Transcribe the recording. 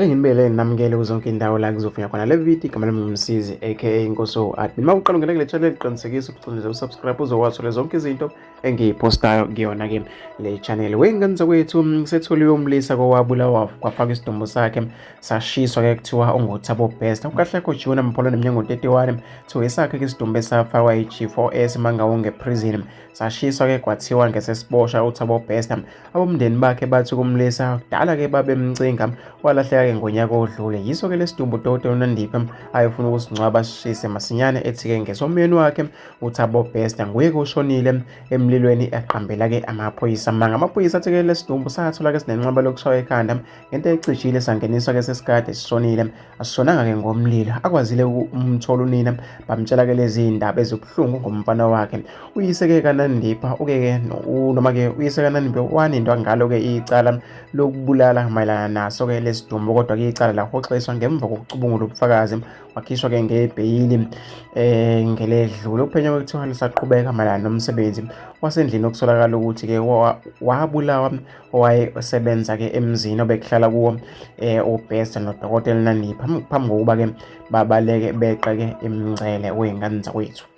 Ake ngibele namukele kuzonke indawo la kuzofinya khona le video igama lami ngumsizi aka Inkosi Admin. Uma uqala ungena kule channel qinisekisa ukucindezela usubscribe uzowathola zonke izinto engiyipostayo kuyona ke le channel. Wengane zakwethu setholiwe umlisa owabulawa kwafakwa isidumbu sakhe sashiswa ke kuthiwa ungu Thabo Bester. Ukahle kho June Mpholo neminyaka 31 kuthiwa isakhe ke isidumbu esafakwa ichief OS mangawonge prison sashiswa ke kwathiwa ngesesibosha uThabo Bester. Abomndeni bakhe bathi kumlisa kudala ke babemcinga walahleka ke ngonyaka odlule. Yiso ke lesidumbu Dr. uNandipha ayefuna ukusingcwaba sishise masinyane ethi ke ngesomyeni wakhe uThabo Bester nguye kushonile emlilweni eqambela ke amaphoyisa. Manga amaphoyisa athi ke lesidumbu sathola ke sinenqaba lokushaya ekhanda ngento ecijile sangeniswa ke sesikade sishonile asishonanga ke ngomlilo. Akwazile umthola unina bamtshela ke lezi indaba ezibuhlungu ngomfana wakhe. Uyise ke kaNandipha uke noma ke uyise kaNandipha wanindwa ngalo ke icala lokubulala mayelana naso ke lesidumbu, kodwa ke icala lahoxiswa ngemva kokucubungula ubufakazi wakhishwa ke ngebheyili ngeledlule. Uphenyo kwethiwa lisaqhubeka mayelana nomsebenzi wasendlini okusolakala ukuthi ke wabulawa owayesebenza ke emzini obekuhlala kuwo uBester noDokotela Nandipha phambi kokuba ke babaleke beqe ke imingcele wey'ngane zakwethu.